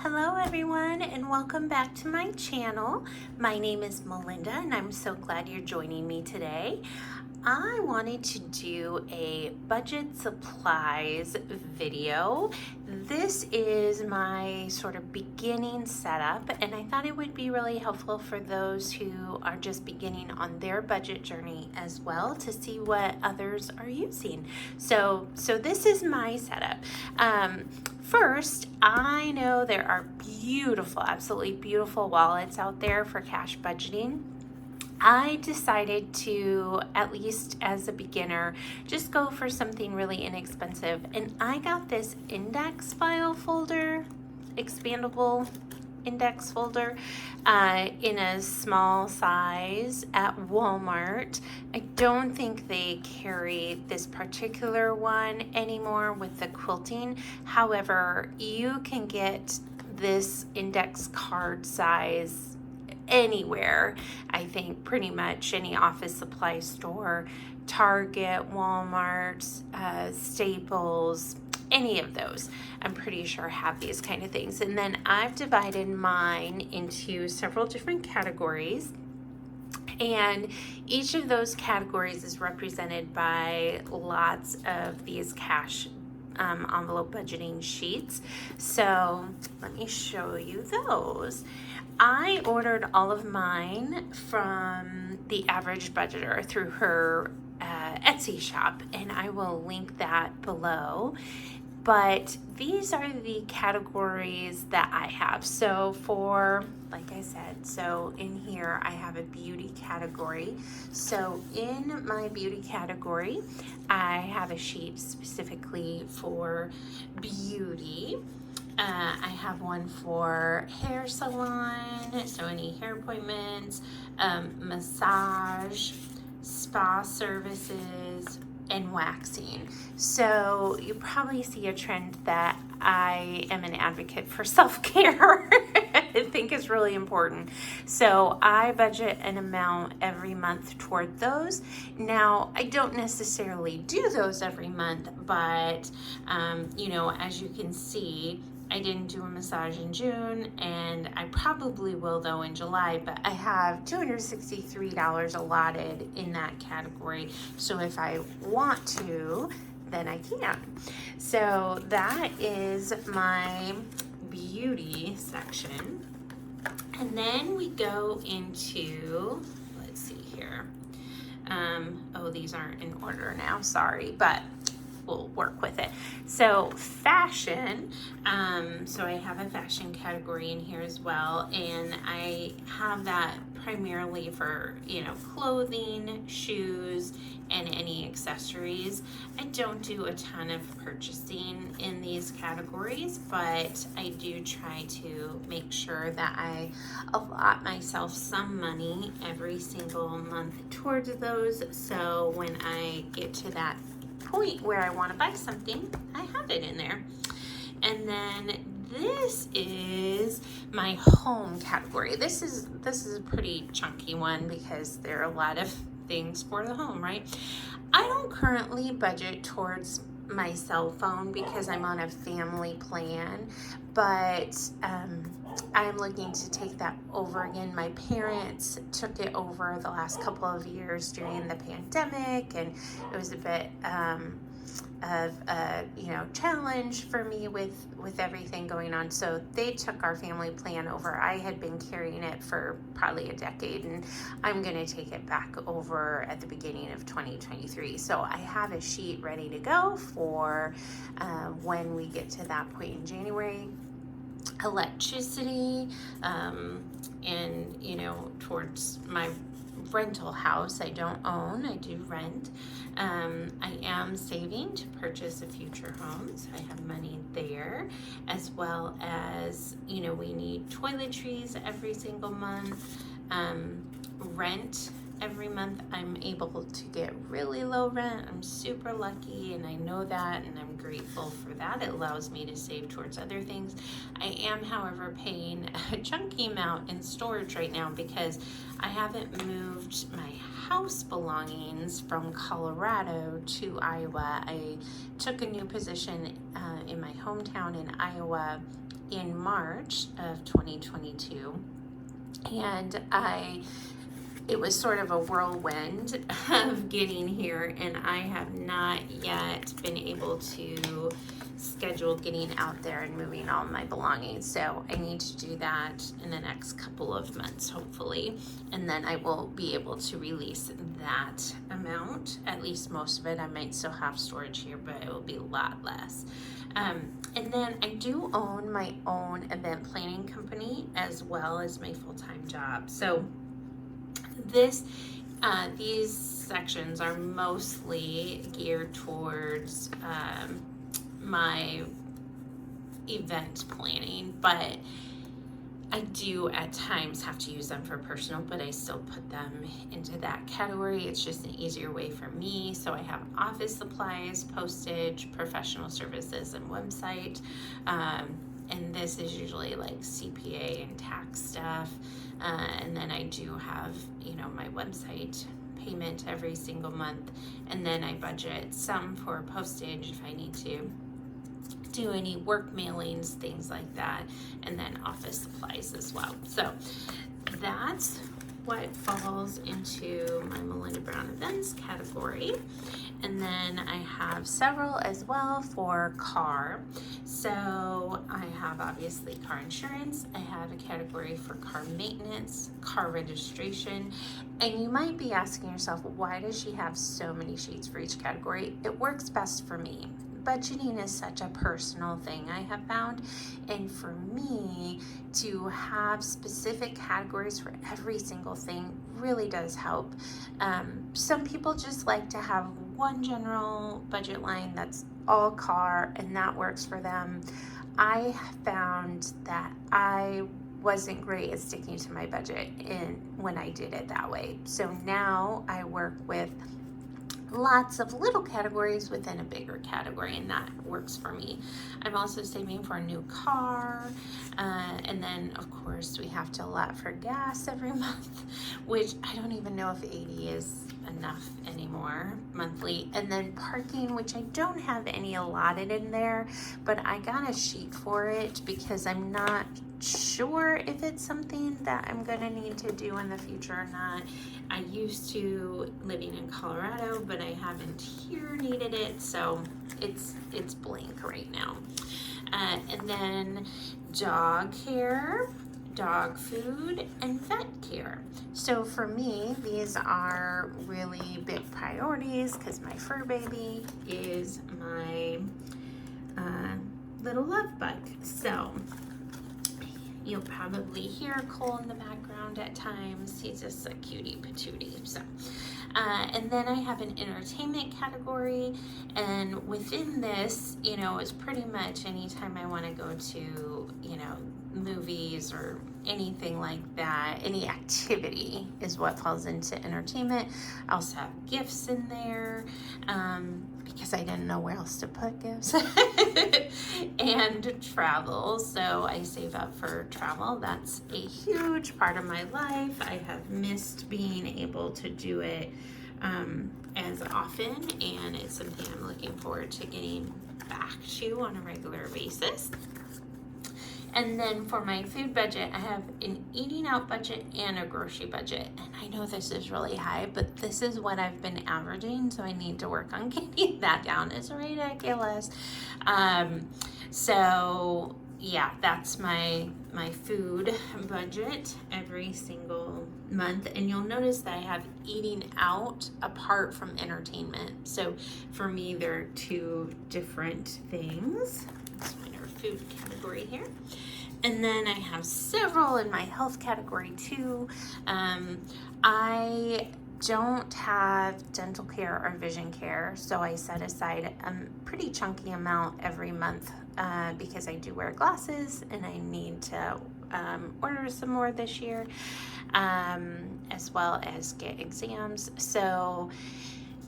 Hello everyone and welcome back to my channel. My name is Melinda and I'm so glad you're joining me today. I wanted to do a budget supplies video. This is my sort of beginning setup and I thought it would be really helpful for those who are just beginning on their budget journey as well to see what others are using. So this is my setup. First, I know there are beautiful, absolutely beautiful wallets out there for cash budgeting. I decided to, at least as a beginner, just go for something really inexpensive. And I got this index file folder, expandable index folder in a small size at Walmart. I don't think they carry this particular one anymore with the quilting. However, you can get this index card size anywhere. I think pretty much any office supply store, Target, Walmart, Staples, any of those, I'm pretty sure have these kind of things. And then I've divided mine into several different categories. And each of those categories is represented by lots of these cash envelope budgeting sheets. So let me show you those. I ordered all of mine from The Average Budgeter through her Etsy shop, and I will link that below. But these are the categories that I have. So for, like I said, so in here I have a beauty category. So in my beauty category, I have a sheet specifically for beauty. I have one for hair salon, so any hair appointments, massage, spa services, and waxing. So you probably see a trend that I am an advocate for self-care. I think it's really important. So I budget an amount every month toward those. Now, I don't necessarily do those every month, but you know, as you can see, I didn't do a massage in June, and I probably will though in July, but I have $263 allotted in that category. So if I want to, then I can. So that is my beauty section. And then we go into, let's see here. Oh, these aren't in order now, sorry, but we'll work with it. So fashion, so I have a fashion category in here as well, and I have that primarily for, you know, clothing, shoes, and any accessories. I don't do a ton of purchasing in these categories, but I do try to make sure that I allot myself some money every single month towards those, so when I get to that point where I want to buy something, I have it in there. And then this is my home category. This is a pretty chunky one because there are a lot of things for the home, right? I don't currently budget towards my cell phone because I'm on a family plan, but I'm looking to take that over again. My parents took it over the last couple of years during the pandemic, and it was a bit of a, you know, challenge for me with everything going on. So they took our family plan over. I had been carrying it for probably a decade, and I'm going to take it back over at the beginning of 2023. So I have a sheet ready to go for when we get to that point in January. Electricity, and, you know, towards my rental house. I don't own, I do rent. I am saving to purchase a future home, so I have money there, as well as, you know, we need toiletries every single month, rent. Every month I'm able to get really low rent. I'm super lucky, and I know that, and I'm grateful for that. It allows me to save towards other things. I am, however, paying a chunky amount in storage right now because I haven't moved my house belongings from Colorado to Iowa. I took a new position in my hometown in Iowa in March of 2022, and it was sort of a whirlwind of getting here, and I have not yet been able to schedule getting out there and moving all my belongings. So I need to do that in the next couple of months, hopefully, and then I will be able to release that amount, at least most of it. I might still have storage here, but it will be a lot less. And then I do own my own event planning company as well as my full-time job. So these sections are mostly geared towards my event planning, but I do at times have to use them for personal, but I still put them into that category. It's just an easier way for me. So I have office supplies, postage, professional services, and website. And this is usually like CPA and tax stuff. And then I do have, my website payment every single month. And then I budget some for postage if I need to do any work mailings, things like that, and then office supplies as well. So that's what falls into my Melinda Brown events category. And then I have several as well for car. So I have obviously car insurance. I have a category for car maintenance, car registration. And you might be asking yourself, why does she have so many sheets for each category? It works best for me. Budgeting is such a personal thing, I have found, and for me to have specific categories for every single thing really does help. Some people just like to have one general budget line that's all car, and that works for them. I found that I wasn't great at sticking to my budget when I did it that way. So now I work with lots of little categories within a bigger category, and that works for me. I'm also saving for a new car, and then of course we have to allot for gas every month, which I don't even know if 80 is enough anymore monthly. And then parking, which I don't have any allotted in there, but I got a sheet for it because I'm not sure if it's something that I'm gonna need to do in the future or not. I used to, living in Colorado, but I haven't here needed it, so it's blank right now. And then dog care, dog food, and vet care. So for me, these are really big priorities because my fur baby is my little love bug. So you'll probably hear Cole in the background at times. He's just a cutie patootie. So, and then I have an entertainment category, and within this, is pretty much anytime I want to go to, movies or anything like that. Any activity is what falls into entertainment. I also have gifts in there, because I didn't know where else to put gifts. And travel, so I save up for travel. That's a huge part of my life. I have missed being able to do it as often, and it's something I'm looking forward to getting back to on a regular basis. And then for my food budget, I have an eating out budget and a grocery budget. And I know this is really high, but this is what I've been averaging, so I need to work on getting that down. It's ridiculous. So yeah, that's my food budget every single month. And you'll notice that I have eating out apart from entertainment. So for me, they're two different things. Let's find our food category here. And then I have several in my health category too. I don't have dental care or vision care, so I set aside a pretty chunky amount every month because I do wear glasses and I need to order some more this year, as well as get exams. So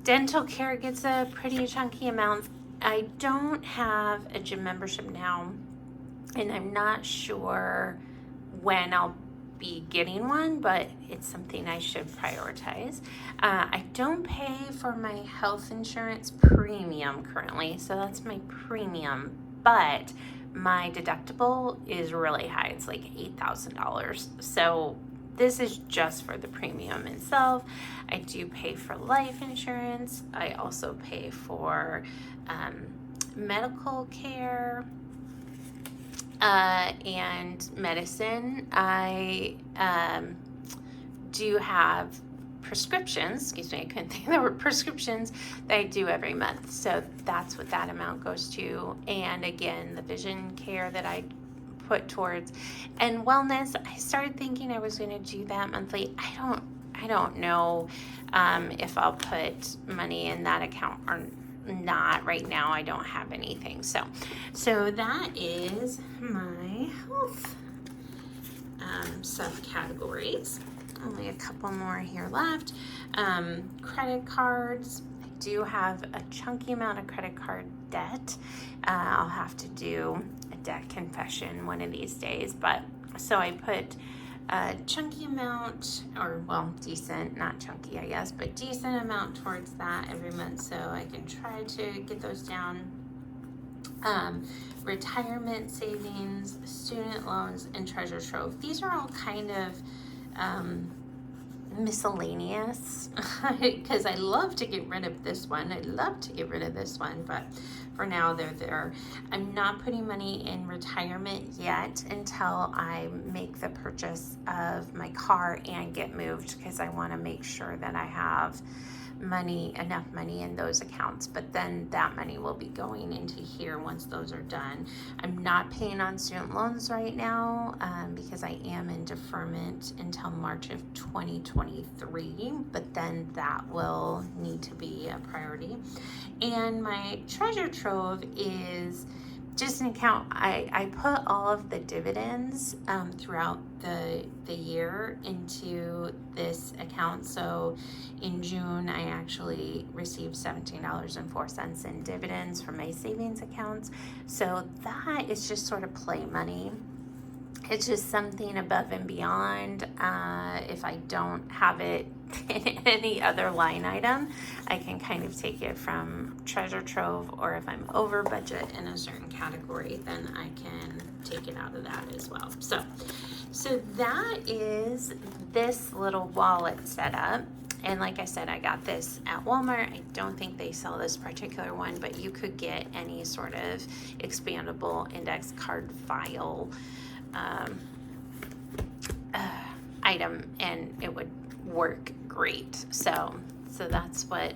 dental care gets a pretty chunky amount. I don't have a gym membership now, and I'm not sure when I'll be getting one, but it's something I should prioritize. I don't pay for my health insurance premium currently, so that's my premium. But my deductible is really high. It's like $8,000. So this is just for the premium itself. I do pay for life insurance. I also pay for medical care and medicine. I do have prescriptions, I couldn't think of the word, prescriptions that I do every month. So that's what that amount goes to. And again, the vision care that I put towards, and wellness, I started thinking I was going to do that monthly. I don't know if I'll put money in that account or not. Right now I don't have anything. So that is my health subcategories. Only a couple more here left. Credit cards. I do have a chunky amount of credit card debt. I'll have to do a debt confession one of these days. But so I put a chunky amount, or well, decent, not chunky, I guess, but decent amount towards that every month, so I can try to get those down. Retirement savings, student loans, and treasure trove. These are all kind of miscellaneous because I love to get rid of this one. I love to get rid of this one, but for now they're there. I'm not putting money in retirement yet until I make the purchase of my car and get moved, because I want to make sure that I have enough money in those accounts, but then that money will be going into here once those are done. I'm not paying on student loans right now because I am in deferment until March of 2023, but then that will need to be a priority. And my treasure trove is just an account. I put all of the dividends throughout the year into this account. So in June, I actually received $17.04 in dividends from my savings accounts. So that is just sort of play money. It's just something above and beyond. If I don't have it in any other line item, I can kind of take it from treasure trove, or if I'm over budget in a certain category, then I can take it out of that as well. So that is this little wallet setup. And like I said, I got this at Walmart. I don't think they sell this particular one, but you could get any sort of expandable index card file item, and it would work great. So that's what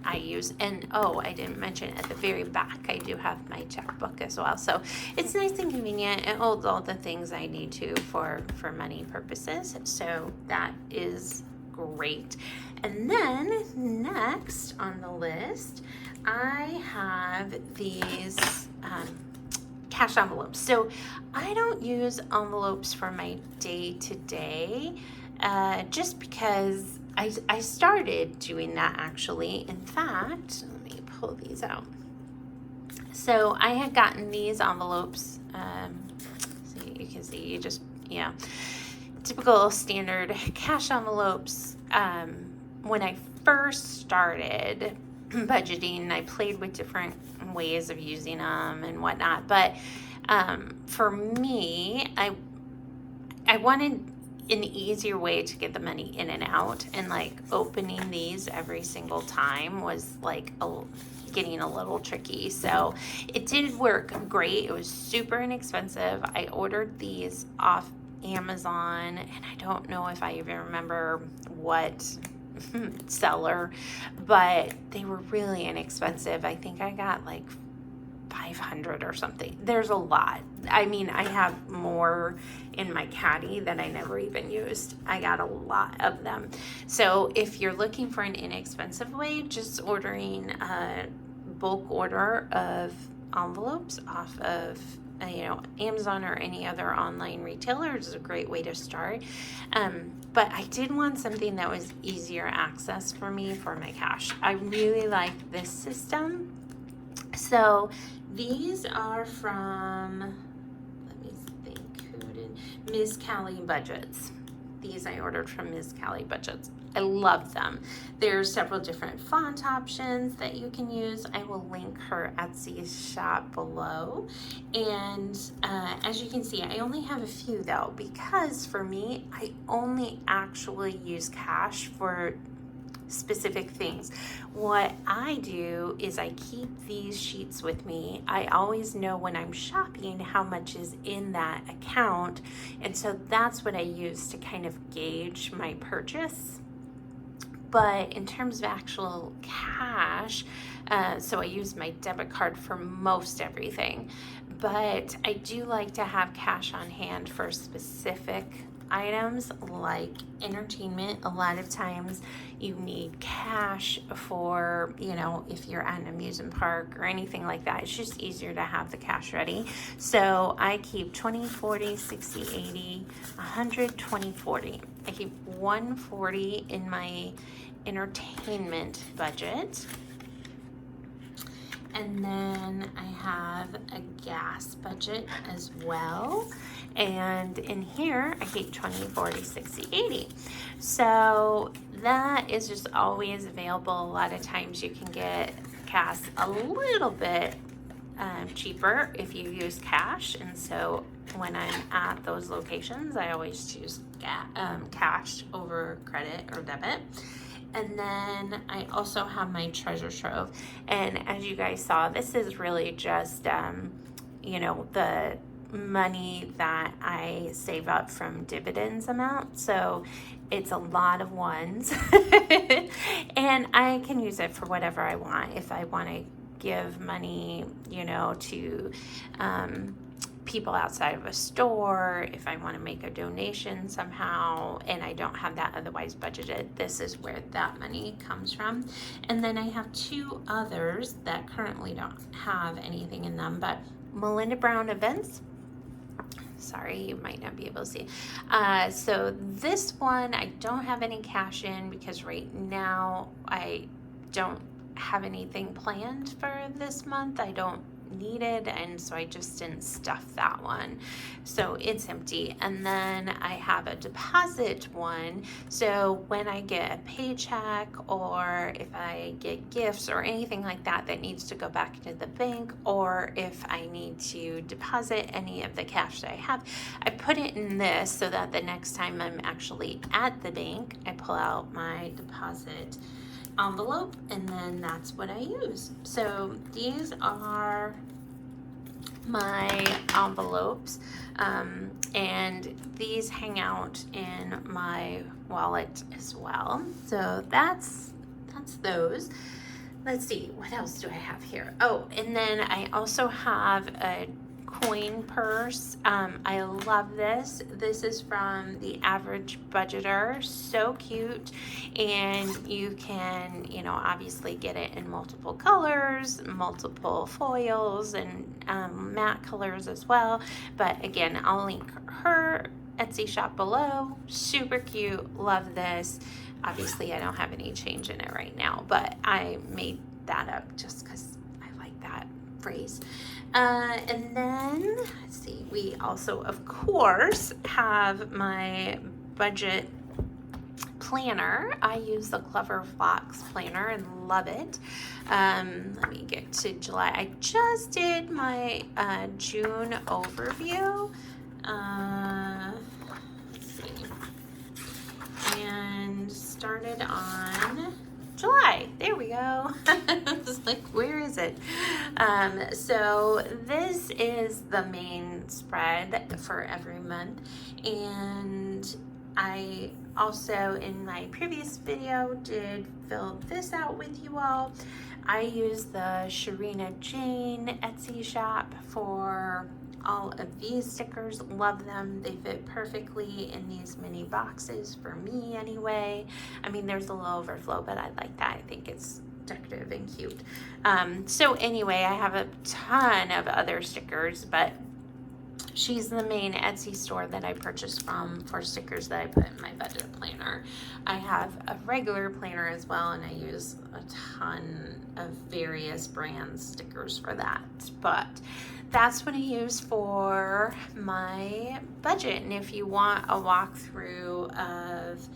I use. And oh, I didn't mention at the very back, I do have my checkbook as well. So it's nice and convenient. It holds all the things I need to for money purposes. So that is great. And then next on the list, I have these cash envelopes. So I don't use envelopes for my day-to-day just because I started doing that actually. In fact, let me pull these out. So I had gotten these envelopes. So you can see, typical standard cash envelopes. When I first started budgeting, I played with different ways of using them and whatnot. But for me, I wanted an easier way to get the money in and out, and like opening these every single time was like getting a little tricky. So it did work great. It was super inexpensive. I ordered these off Amazon, and I don't know if I even remember what seller, but they were really inexpensive. I think I got like 500 or something. There's a lot. I mean, I have more in my caddy that I never even used. I got a lot of them. So if you're looking for an inexpensive way, just ordering a bulk order of envelopes off of Amazon or any other online retailer is a great way to start. But I did want something that was easier access for me for my cash. I really like this system. So these are from, let me think, Ms. Callie Budgets. These I ordered from Ms. Callie Budgets. I love them. There's several different font options that you can use. I will link her Etsy shop below. And as you can see, I only have a few though, because for me, I only actually use cash for specific things. What I do is I keep these sheets with me. I always know when I'm shopping how much is in that account, and so that's what I use to kind of gauge my purchase. But in terms of actual cash, so I use my debit card for most everything, but I do like to have cash on hand for specific items like entertainment. A lot of times you need cash for, you know, if you're at an amusement park or anything like that. It's just easier to have the cash ready. So I keep 20, 40, 60, 80, 100, 20, 40. I keep 140 in my entertainment budget. And then I have a gas budget as well. And in here, I keep 20, 40, 60, 80. So that is just always available. A lot of times you can get gas a little bit cheaper if you use cash. And so when I'm at those locations, I always choose cash over credit or debit. And then I also have my treasure trove. And as you guys saw, this is really just, you know, the money that I save up from dividends amount. So it's a lot of ones. And I can use it for whatever I want. If I want to give money, you know, to people outside of a store, if I want to make a donation somehow and I don't have that otherwise budgeted, this is where that money comes from. And then I have two others that currently don't have anything in them, but Melinda Brown Events. Sorry, you might not be able to see. So this one, I don't have any cash in because right now I don't have anything planned for this month. I don't needed, and so I just didn't stuff that one, so it's empty. And then I have a deposit one, so when I get a paycheck or if I get gifts or anything like that that needs to go back into the bank, or if I need to deposit any of the cash that I have, I put it in this so that the next time I'm actually at the bank, I pull out my deposit envelope, and then that's what I use. So these are my envelopes, and these hang out in my wallet as well. So that's those. Let's see, what else do I have here? Oh, and then I also have a coin purse. I love this. This is from the Average Budgeter. So cute. And you can, you know, obviously get it in multiple colors, multiple foils, and matte colors as well. But again, I'll link her Etsy shop below. Super cute. Love this. Obviously, I don't have any change in it right now, but I made that up just because I like that phrase. And then, let's see, we also, of course, have my budget planner. I use the Clever Fox planner and love it. Let me get to July. I just did my June overview. Let's see. And started on July. There we go. It's like, where is it? So this is the main spread for every month. And I also, in my previous video, did fill this out with you all. I use the Sharina Jane Etsy shop for all of these stickers. Love them. They fit perfectly in these mini boxes for me anyway. I mean, there's a little overflow, but I like that. I think it's decorative and cute. So anyway, I have a ton of other stickers, but she's the main Etsy store that I purchased from for stickers that I put in my budget planner. I have a regular planner as well, and I use a ton of various brand stickers for that. But that's what I use for my budget. And if you want a walkthrough of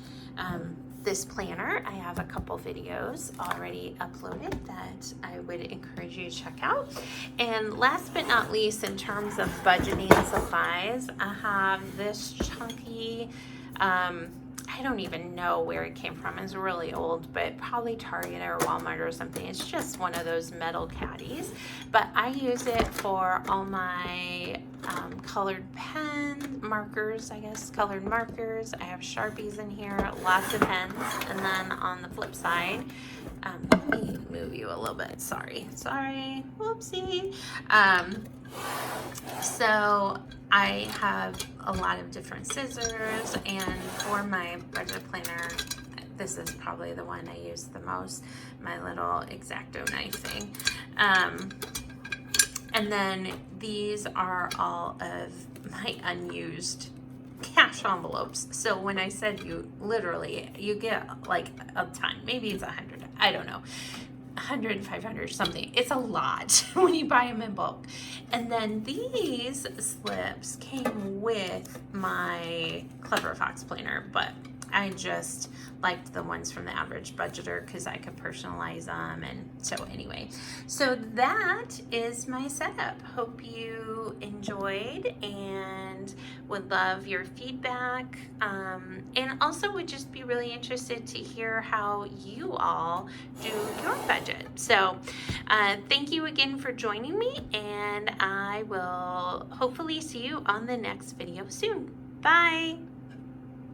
this planner. I have a couple videos already uploaded that I would encourage you to check out. And last but not least, in terms of budgeting supplies, I have this chunky, I don't even know where it came from. It's really old, but probably Target or Walmart or something. It's just one of those metal caddies, but I use it for all my colored pen markers, I guess, colored markers. I have Sharpies in here, lots of pens. And then on the flip side, let me move you a little bit. Sorry, whoopsie. So I have a lot of different scissors, and for my budget planner, this is probably the one I use the most, my little X-Acto knife thing. And then these are all of my unused cash envelopes. So when I said you get like a ton, maybe it's 100, I don't know, 100, 500, something. It's a lot when you buy them in bulk. And then these slips came with my Clever Fox planner, but I just liked the ones from the Average Budgeter because I could personalize them. And so anyway, so that is my setup. Hope you enjoyed and would love your feedback. And also would just be really interested to hear how you all do your budget. So thank you again for joining me, and I will hopefully see you on the next video soon. Bye.